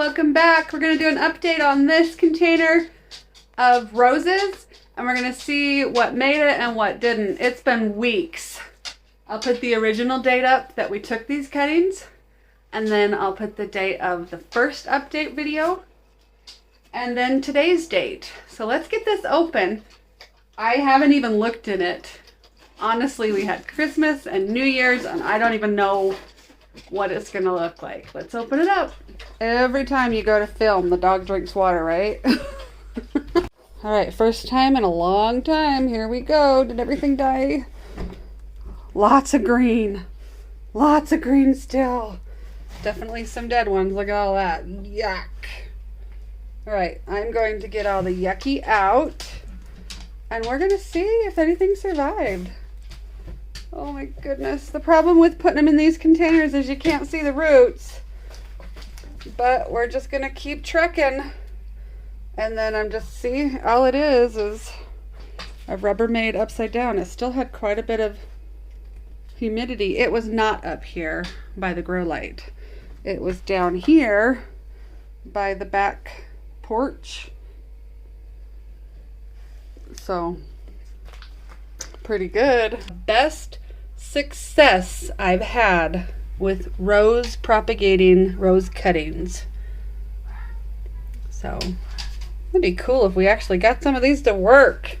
welcome back. We're going to do an update on this container of roses, and we're going to see what made it and what didn't. It's been weeks. I'll put the original date up that we took these cuttings, and then I'll put the date of the first update video, and then today's date. So let's get this open. I haven't even looked in it. Honestly, we had Christmas and New Year's, and I don't even know what it's gonna look like. Let's open it up. Every time you go to film, the dog drinks water, right? All right, first time in a long time. Here we go. Did everything die? Lots of green. Lots of green still. Definitely some dead ones. Look at all that. Yuck. All right, I'm going to get all the yucky out, and we're gonna see if anything survived. Oh my goodness. The problem with putting them in these containers is you can't see the roots. But we're just going to keep trekking. And then I'm just, see, all it is a Rubbermaid upside down. It still had quite a bit of humidity. It was not up here by the grow light. It was down here by the back porch. So, pretty good. Best success I've had with rose propagating rose cuttings. So it'd be cool if we actually got some of these to work.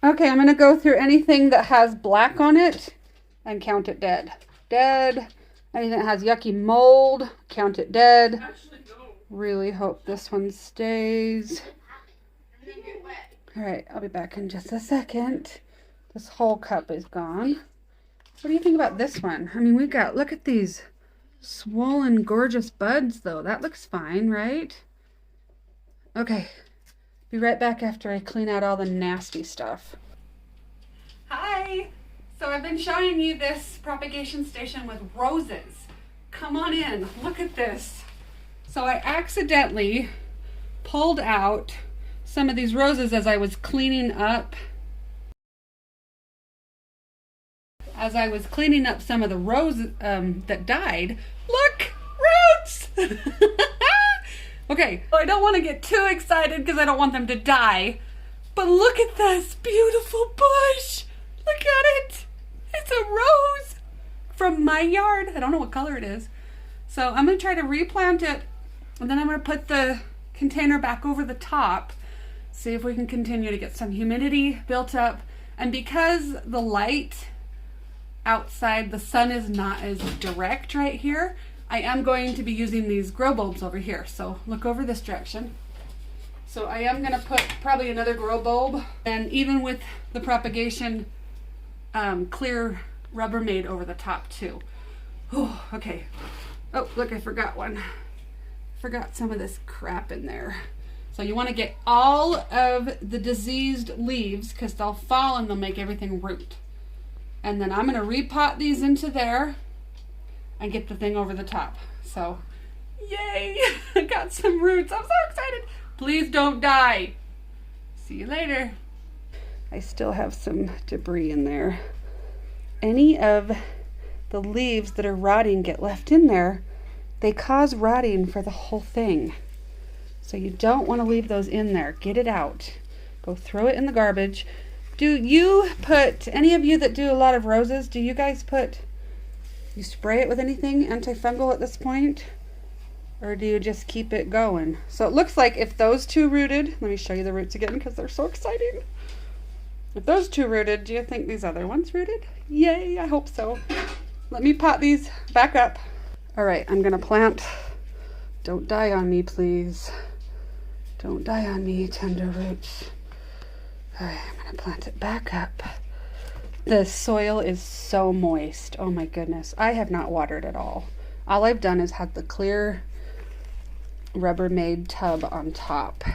Okay, I'm gonna go through anything that has black on it and count it dead. Dead. Anything that has yucky mold, count it dead. Really hope this one stays. All right, I'll be back in just a second. This whole cup is gone. What do you think about this one? I mean, we got, look at these swollen, gorgeous buds, though. That looks fine, right? Okay, be right back after I clean out all the nasty stuff. Hi! So I've been showing you this propagation station with roses. Come on in, look at this. So I accidentally pulled out some of these roses as I was cleaning up. As I was cleaning up some of the roses that died. Look! Roots! Okay, I don't want to get too excited because I don't want them to die. But look at this beautiful bush! Look at it! It's a rose from my yard. I don't know what color it is. So I'm going to try to replant it, and then I'm going to put the container back over the top. See if we can continue to get some humidity built up. And because the light outside, the sun is not as direct right here, I am going to be using these grow bulbs over here. So look over this direction. So I am going to put probably another grow bulb, and even with the propagation clear Rubbermaid over the top too. Oh, okay. Oh, look, I forgot one. Forgot some of this crap in there. So you want to get all of the diseased leaves because they'll fall and they'll make everything root. And then I'm going to repot these into there and get the thing over the top. So, yay! I got some roots. I'm so excited. Please don't die. See you later. I still have some debris in there. Any of the leaves that are rotting get left in there, they cause rotting for the whole thing. So you don't want to leave those in there. Get it out. Go throw it in the garbage. Do you put, any of you that do a lot of roses, do you guys put, you spray it with anything antifungal at this point? Or do you just keep it going? So it looks like if those two rooted, let me show you the roots again because they're so exciting. If those two rooted, do you think these other ones rooted? Yay, I hope so. Let me pot these back up. All right, I'm gonna plant. Don't die on me, please. Don't die on me, tender roots. All right, I'm gonna plant it back up. The soil is so moist. Oh my goodness. I have not watered at all. All I've done is had the clear Rubbermaid tub on top.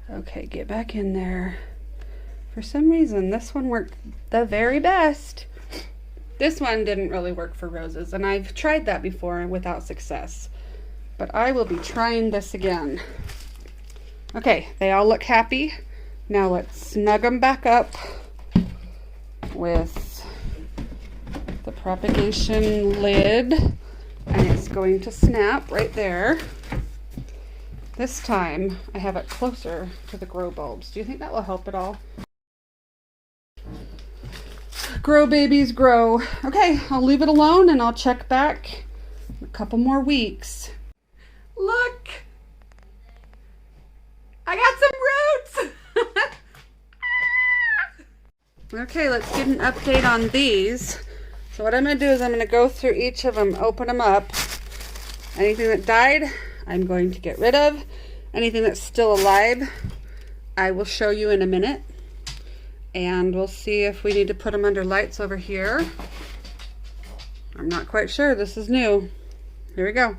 Okay, get back in there. For some reason, this one worked the very best. This one didn't really work for roses, and I've tried that before without success. But I will be trying this again. Okay, they all look happy. Now let's snug them back up with the propagation lid, and it's going to snap right there. This time I have it closer to the grow bulbs. Do you think that will help at all? Grow babies, grow. Okay, I'll leave it alone and I'll check back in a couple more weeks. Look! I got some roots! Okay, let's get an update on these. So what I'm going to do is I'm going to go through each of them, open them up. Anything that died, I'm going to get rid of. Anything that's still alive, I will show you in a minute. And we'll see if we need to put them under lights over here. I'm not quite sure. This is new. Here we go.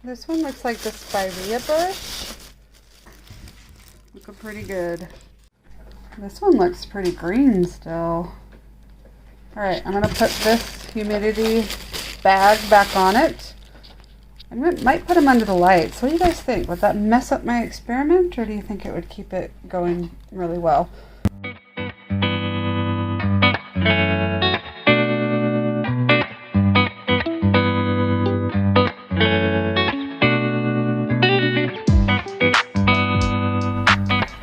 This one looks like the spirea bush. Looking pretty good. This one looks pretty green still. Alright, I'm going to put this humidity bag back on it. I might put them under the lights. What do you guys think? Would that mess up my experiment, or do you think it would keep it going really well?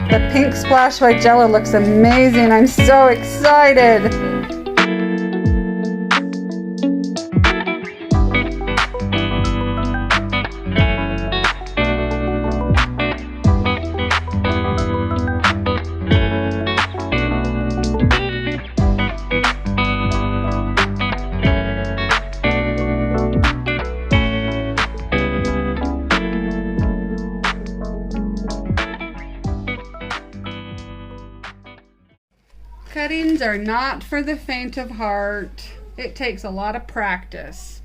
The pink splash white jello looks amazing. I'm so excited. Cuttings are not for the faint of heart. It takes a lot of practice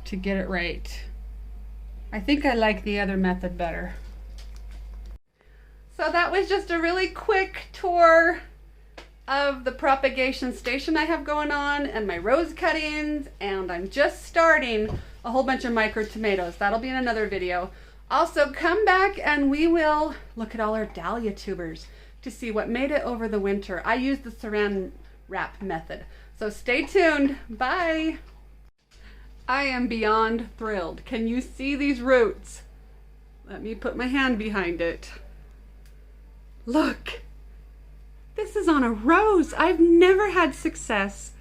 to get it right. I think I like the other method better. So that was just a really quick tour of the propagation station I have going on and my rose cuttings, and I'm just starting a whole bunch of micro tomatoes. That'll be in another video. Also, come back and we will look at all our dahlia tubers to see what made it over the winter. I use the saran wrap method. So stay tuned. Bye. I am beyond thrilled. Can you see these roots? Let me put my hand behind it. Look, this is on a rose. I've never had success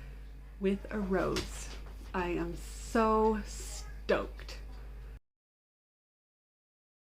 with a rose. I am so stoked.